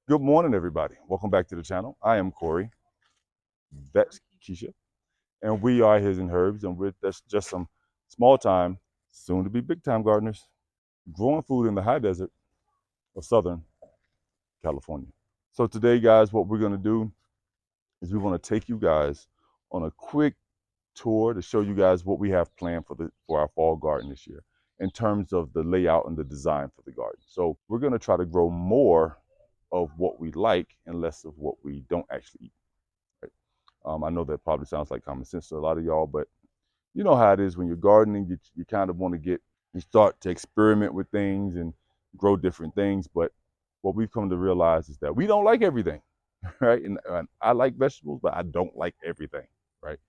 Good morning, everybody. Welcome back to the channel. I am Corey. That's Keisha. And we are His and Herbs. And that's just some small time, soon to be big time gardeners growing food in the high desert of Southern California. So, today, guys, what we're going to do is we want to take you guys on a quick tour to show you guys what we have planned for our fall garden this year in terms of the layout and the design for the garden. So, we're going to try to grow more of what we like and less of what we don't actually eat. Right? I know that probably sounds like common sense to a lot of y'all, but you know how it is when you're gardening. You kind of want to you start to experiment with things and grow different things. But what we've come to realize is that we don't like everything, right? And I like vegetables, but I don't like everything, right?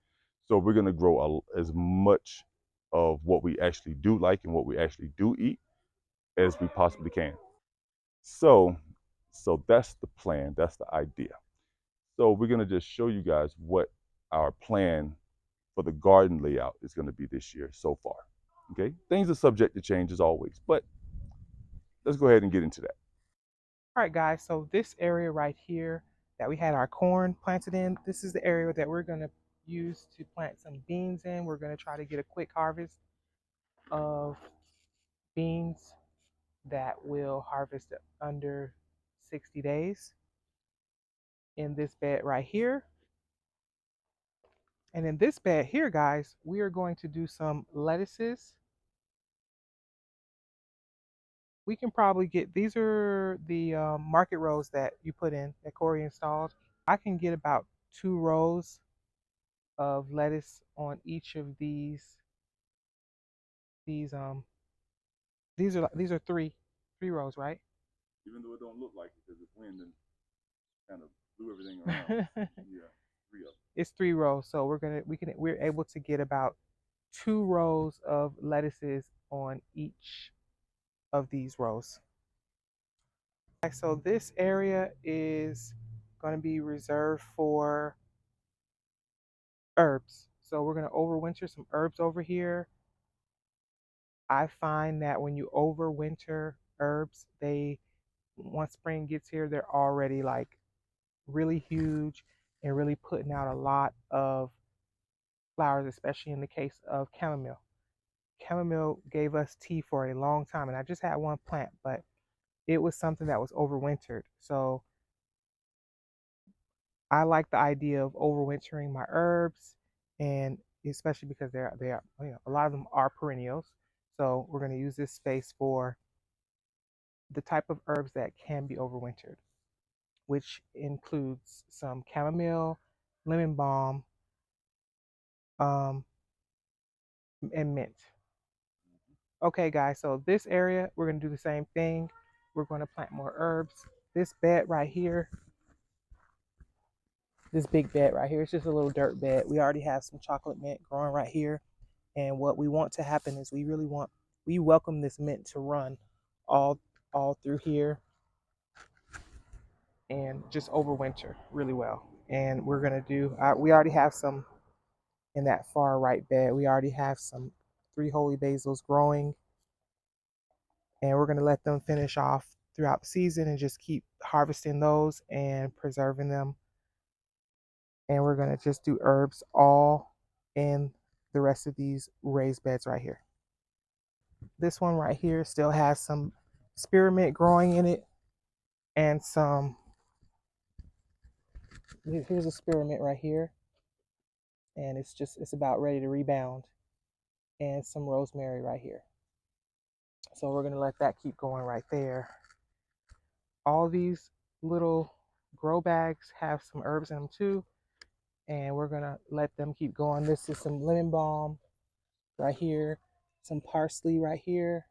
So we're going to grow as much of what we actually do like and what we actually do eat as we possibly can. So, so that's the plan. That's the idea. So we're going to just show you guys what our plan for the garden layout is going to be this year so far. Okay, things are subject to change as always, but let's go ahead and get into that. All right, guys, so this area right here that we had our corn planted in, this is the area that we're going to use to plant some beans in. We're going to try to get a quick harvest of beans that will harvest under 60 days in this bed right here. And in this bed here, guys, we are going to do some lettuces. We can probably get, these are the market rows that you put in that Corey installed. I can get about 2 rows of lettuce on each of these these are three rows, right? Even though it don't look like it because it's wind and kind of blew everything around. Yeah, 3 of them. It's 3 rows, so we're able to get about 2 rows of lettuces on each of these rows. So this area is going to be reserved for herbs. So we're going to overwinter some herbs over here. I find that when you overwinter herbs, they once spring gets here, they're already like really huge and really putting out a lot of flowers, especially in the case of chamomile. Chamomile gave us tea for a long time, and I just had one plant, but it was something that was overwintered. So I like the idea of overwintering my herbs, and especially because they are a lot of them are perennials. So we're going to use this space for the type of herbs that can be overwintered, which includes some chamomile, lemon balm, um, and mint. Okay, guys, so this area, we're going to do the same thing. We're going to plant more herbs. This bed right here, this big bed right here, it's just a little dirt bed. We already have some chocolate mint growing right here. And what we want to happen is we welcome this mint to run all all through here and just overwinter really well. And we're going to do, we already have some in that far right bed. We already have some three holy basils growing, and we're going to let them finish off throughout the season and just keep harvesting those and preserving them. And we're going to just do herbs all in the rest of these raised beds right here. This one right here still has some spearmint growing in it, and some, here's a spearmint right here, and it's about ready to rebound, and some rosemary right here. So we're going to let that keep going right there. All these little grow bags have some herbs in them too, and we're going to let them keep going. This is some lemon balm right here, some parsley right here,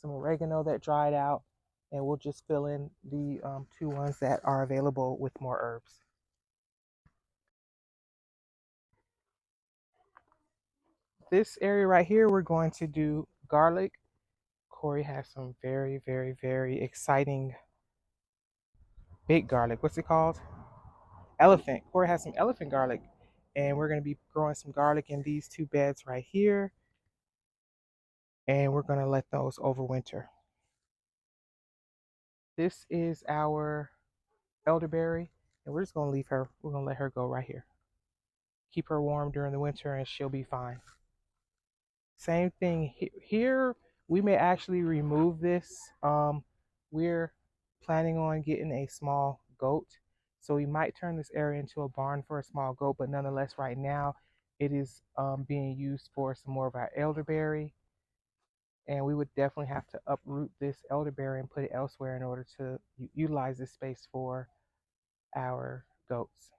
some oregano that dried out, and we'll just fill in the 2 ones that are available with more herbs. This area right here, we're going to do garlic. Corey has some very, very, very exciting big garlic. What's it called? Elephant. Corey has some elephant garlic, and we're going to be growing some garlic in these 2 beds right here, and we're going to let those overwinter. This is our elderberry, and we're just gonna leave her. We're gonna let her go right here. Keep her warm during the winter, and she'll be fine. Same thing here. We may actually remove this. We're planning on getting a small goat, so we might turn this area into a barn for a small goat. But nonetheless, right now, it is being used for some more of our elderberry, and we would definitely have to uproot this elderberry and put it elsewhere in order to utilize this space for our goats,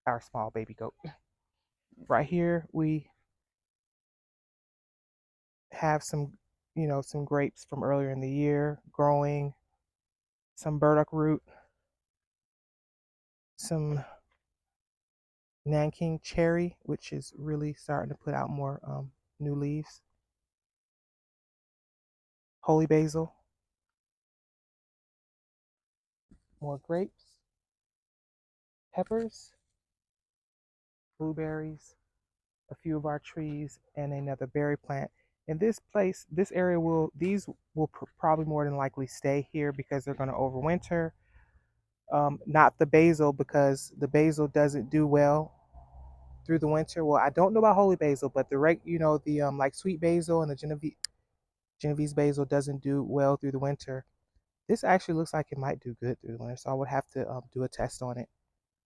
our small baby goat. Right here, we have some, some grapes from earlier in the year growing, some burdock root, some Nanking cherry, which is really starting to put out more new leaves, holy basil, more grapes, peppers, blueberries, a few of our trees, and another berry plant. In this place, this area these will probably more than likely stay here because they're going to overwinter. Not the basil, because the basil doesn't do well through the winter. Well, I don't know about holy basil, but the like sweet basil and the Genovese basil doesn't do well through the winter. This actually looks like it might do good through the winter, so I would have to do a test on it.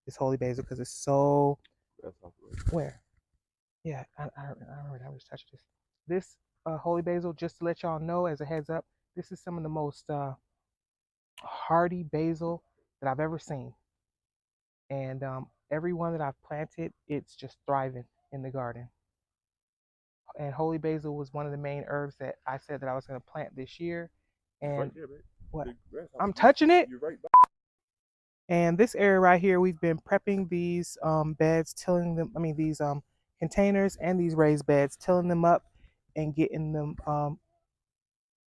This holy basil, because it's so where? Yeah, I remember. I just touched this. This holy basil, just to let y'all know as a heads up, this is some of the most hardy basil that I've ever seen. And every one that I've planted, it's just thriving in the garden. And holy basil was one of the main herbs that I said that I was going to plant this year. And right there, what? I'm touching it. You're right. And this area right here, we've been prepping these beds, tilling them. I mean, these containers and these raised beds, tilling them up and getting them.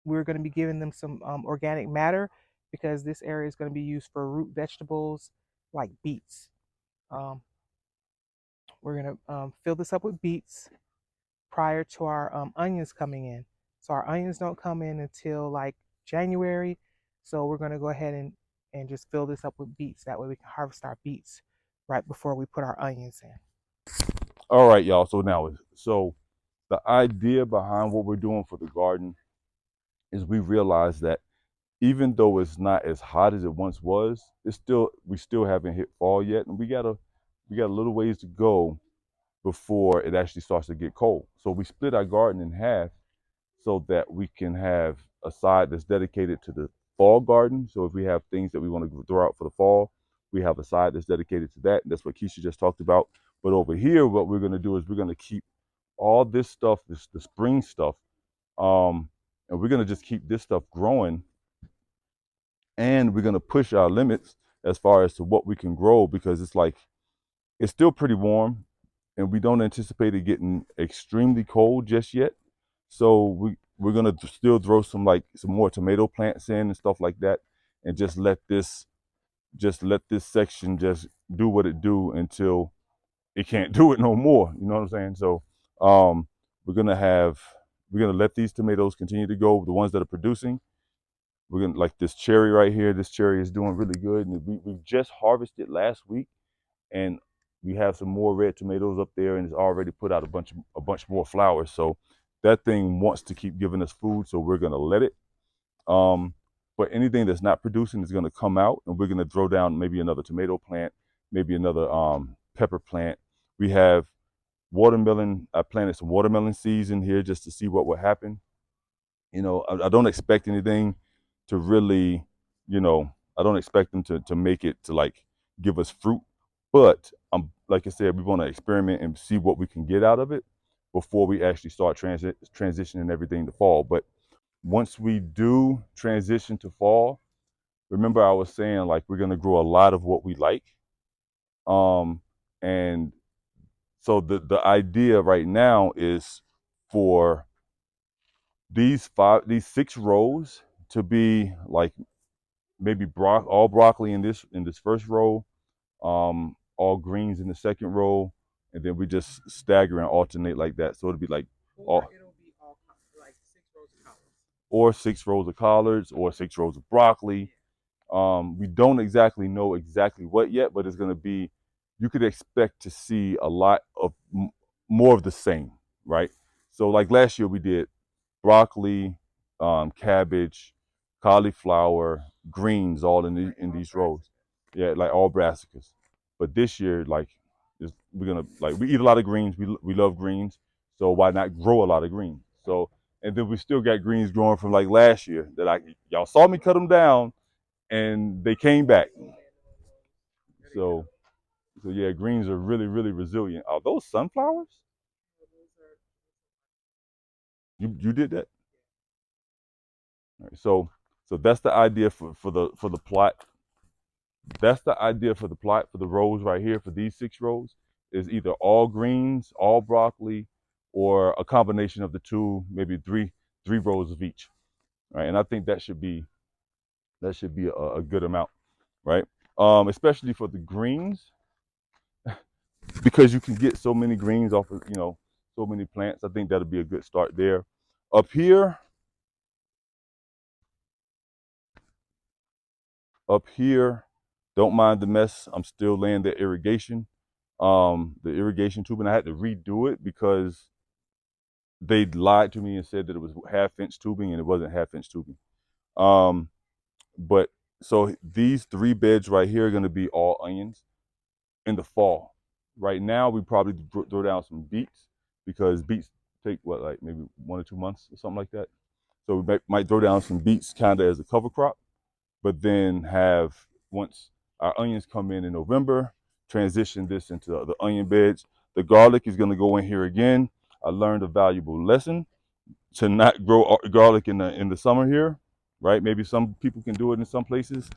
We're going to be giving them some organic matter because this area is going to be used for root vegetables like beets. We're going to fill this up with beets prior to our onions coming in. So our onions don't come in until like January. So we're going to go ahead and just fill this up with beets. That way we can harvest our beets right before we put our onions in. All right, y'all. So the idea behind what we're doing for the garden is we realize that even though it's not as hot as it once was, we still haven't hit fall yet, and we got a little ways to go before it actually starts to get cold. So we split our garden in half so that we can have a side that's dedicated to the fall garden. So if we have things that we want to throw out for the fall, we have a side that's dedicated to that. And that's what Keisha just talked about. But over here, what we're going to do is we're going to keep all this stuff, the spring stuff, and we're going to just keep this stuff growing. And we're going to push our limits as far as to what we can grow, because it's still pretty warm and we don't anticipate it getting extremely cold just yet. So we're gonna still throw some more tomato plants in and stuff like that, and just let this section just do what it do until it can't do it no more. You know what I'm saying? So um, we're gonna let these tomatoes continue to go. The ones that are producing, we're gonna, like this cherry right here. This cherry is doing really good, and we just harvested last week, and we have some more red tomatoes up there, and it's already put out a bunch more flowers. So that thing wants to keep giving us food, so we're gonna let it. But anything that's not producing is gonna come out, and we're gonna throw down maybe another tomato plant, maybe another pepper plant. We have watermelon. I planted some watermelon seeds in here just to see what would happen. I don't expect anything to really, I don't expect them to make it to like give us fruit. But like I said, we want to experiment and see what we can get out of it before we actually start transitioning everything to fall. But once we do transition to fall, remember I was saying like we're gonna grow a lot of what we like. And so the idea right now is for these 6 rows to be like maybe all broccoli in this first row, all greens in the second row, and then we just stagger and alternate like that. So it'll be like or it'll be all like 6 rows of columns. or 6 rows of collards, or 6 rows of broccoli. We don't exactly know exactly what yet, but it's going to be, you could expect to see a lot of more of the same, right? So like last year we did broccoli, cabbage, cauliflower, greens, all in these rows. Yeah, like all brassicas. But this year, like, we're gonna, like, we eat a lot of greens. We love greens, so why not grow a lot of greens? So, and then we still got greens growing from like last year that y'all saw me cut them down, and they came back. So yeah, greens are really really resilient. Are those sunflowers? You did that? All right, so that's the idea for the plot. That's the idea for the plot for the rows right here, for these 6 rows, is either all greens, all broccoli, or a combination of the two, maybe three rows of each. Right, and I think that should be a good amount, right? Especially for the greens, because you can get so many greens off of, so many plants. I think that'll be a good start there. Up here, don't mind the mess. I'm still laying the irrigation tube, and I had to redo it because they lied to me and said that it was half-inch tubing, and it wasn't half-inch tubing. Um, but so these 3 beds right here are going to be all onions in the fall. Right now, we probably throw down some beets, because beets take what, like maybe 1 or 2 months or something like that. So we might throw down some beets kind of as a cover crop, but then have, once our onions come in November, transition this into the onion beds. The garlic is going to go in here again. I learned a valuable lesson to not grow garlic in the summer here, right? Maybe some people can do it in some places,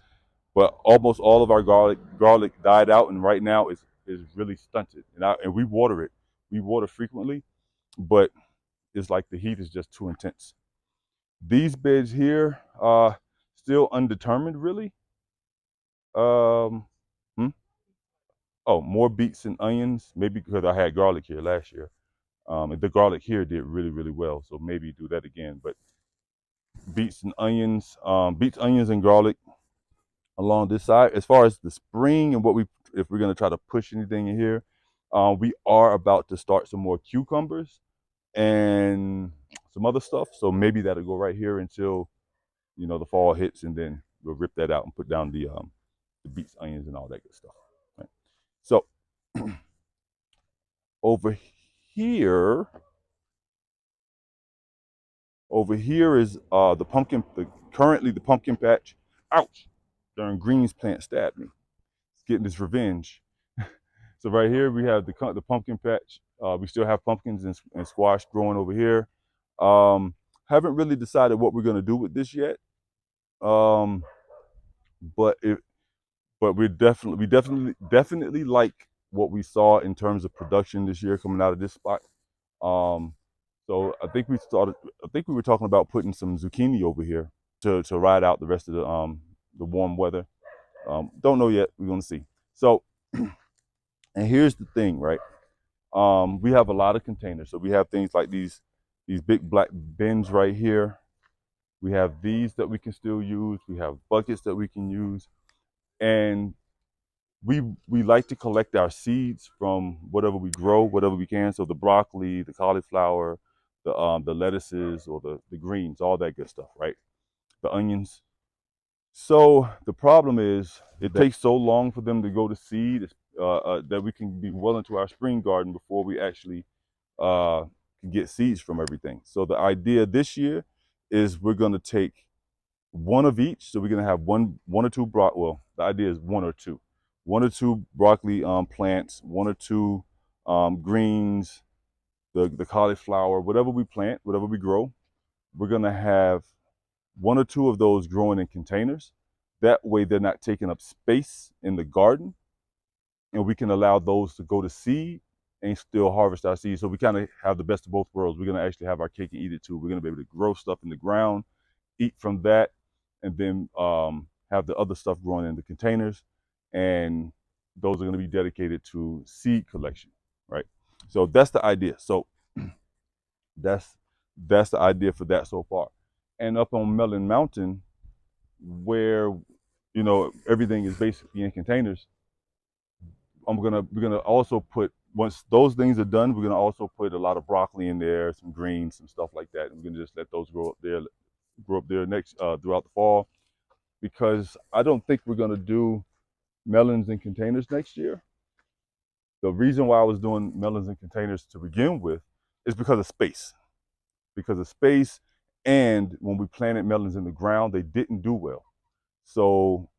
but almost all of our garlic died out, and right now is really stunted. And we water it. We water frequently, but it's like the heat is just too intense. These beds here are still undetermined, really. Um, hmm? Oh, more beets and onions, maybe because I had garlic here last year. And the garlic here did really, really well, so maybe do that again. But beets, onions, and garlic along this side. As far as the spring and if we're gonna try to push anything in here, we are about to start some more cucumbers and some other stuff. So maybe that'll go right here until the fall hits, and then we'll rip that out and put down the beets, onions, and all that good stuff. Right? So over here, is currently the pumpkin patch. Ouch! Darn greens plant stabbed me. It's getting its revenge. So right here we have the pumpkin patch. We still have pumpkins and squash growing over here. Um, haven't really decided what we're gonna do with this yet. Um, but we definitely like what we saw in terms of production this year coming out of this spot. Um, so I think we were talking about putting some zucchini over here to ride out the rest of the warm weather. Don't know yet. We're gonna see. So, and here's the thing, right? We have a lot of containers. So we have things like these big black bins right here. We have these that we can still use. We have buckets that we can use, and we like to collect our seeds from whatever we grow, whatever we can. So the broccoli, the cauliflower, the lettuces, or the greens, all that good stuff, right? The onions. So the problem is it takes so long for them to go to seed, that we can be well into our spring garden before we actually can get seeds from everything. So the idea this year is we're going to take one of each. So we're going to have one or two well, the idea is one or two broccoli plants, one or two greens, the cauliflower, whatever we plant, whatever we grow. We're going to have one or two of those growing in containers. That way they're not taking up space in the garden, and we can allow those to go to seed and still harvest our seeds. So we kind of have the best of both worlds. We're going to actually have our cake and eat it too. We're going to be able to grow stuff in the ground, eat from that, and then have the other stuff growing in the containers. And those are going to be dedicated to seed collection, right? So that's the idea. So that's the idea for that so far. and up on Melon Mountain, where everything is basically in containers. We're gonna also put, once those things are done, we're gonna also put a lot of broccoli in there, some greens, some stuff like that. And we're gonna just let those grow up there next throughout the fall, because I don't think we're gonna do melons in containers next year. The reason why I was doing melons in containers to begin with is because of space. Because of space, and when we planted melons in the ground, they didn't do well. So,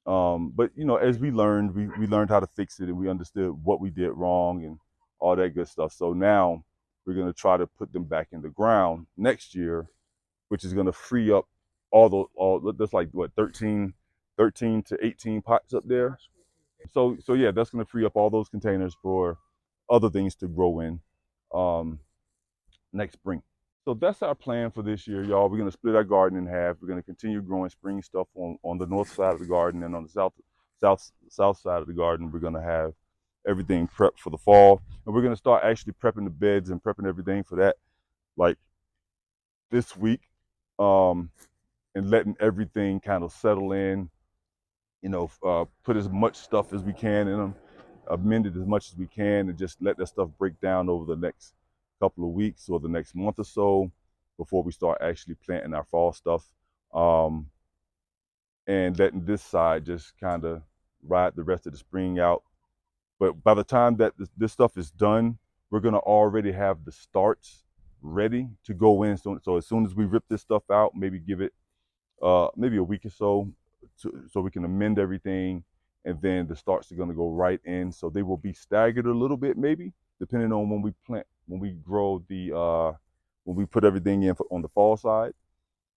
but as we learned how to fix it, and we understood what we did wrong and all that good stuff. So now we're gonna try to put them back in the ground next year, which is gonna free up all that's like what 13 to 18 pots up there. So yeah, that's gonna free up all those containers for other things to grow in um, next spring. So that's our plan for this year, y'all. We're gonna split our garden in half. We're gonna continue growing spring stuff on the north side of the garden, and on the south side of the garden, we're gonna have everything prepped for the fall. And we're gonna start actually prepping the beds and prepping everything for that, like this week, um, and letting everything kind of settle in. Put as much stuff as we can in them, amend it as much as we can, and just let that stuff break down over the next couple of weeks or the next month or so before we start actually planting our fall stuff. Um, and letting this side just kind of ride the rest of the spring out. But by the time that this stuff is done, we're gonna already have the starts ready to go in. So as soon as we rip this stuff out, maybe give it maybe a week or so, so we can amend everything, and then the starts are going to go right in. So they will be staggered a little bit, maybe depending on when we grow when we put everything in on the fall side.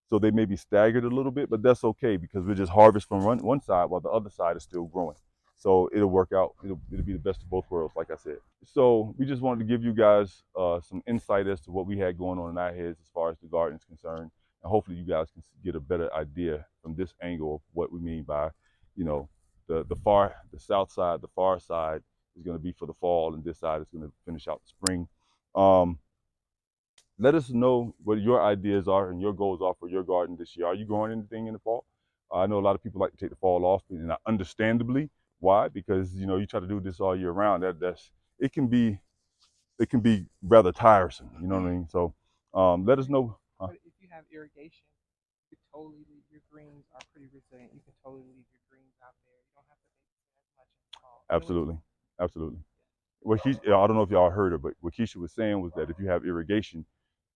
So they may be staggered a little bit, but that's okay, because we just harvest from one side while the other side is still growing. So it'll work out. It'll be the best of both worlds, like I said. So we just wanted to give you guys some insight as to what we had going on in our heads as far as the garden is concerned, and hopefully you guys can get a better idea from this angle of what we mean by, the south side, the far side is going to be for the fall, and this side is going to finish out the spring. Um, Let us know what your ideas are and your goals are for your garden this year. Are you growing anything in the fall? I know a lot of people like to take the fall off, and understandably, why? Because you try to do this all year round. That's it can be rather tiresome. You know what I mean? So let us know. But if you have irrigation, you could totally leave your greens are pretty resilient. You can totally leave your greens out there. You don't have to babysit as much in the fall. Absolutely, absolutely. I don't know if y'all heard her, but what Keisha was saying was that if you have irrigation,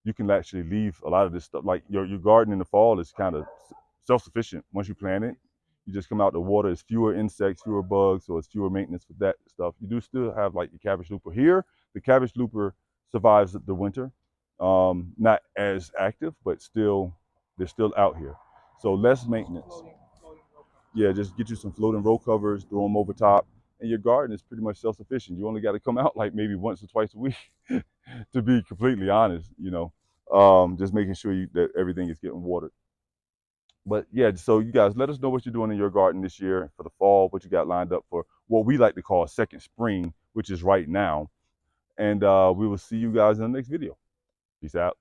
you can actually leave a lot of this stuff. Like your garden in the fall is kind of self-sufficient. Once you plant it, you just come out the water. It's fewer insects, fewer bugs, so it's fewer maintenance for that stuff. You do still have like your cabbage looper here. The cabbage looper survives the winter, not as active, but still they're still out here. So less maintenance. Yeah, just get you some floating row covers, throw them over top, and your garden is pretty much self-sufficient. You only got to come out like maybe once or twice a week, to be completely honest. Just making sure that everything is getting watered. But yeah, so you guys let us know what you're doing in your garden this year for the fall, what you got lined up for what we like to call second spring, which is right now. And we will see you guys in the next video. Peace out.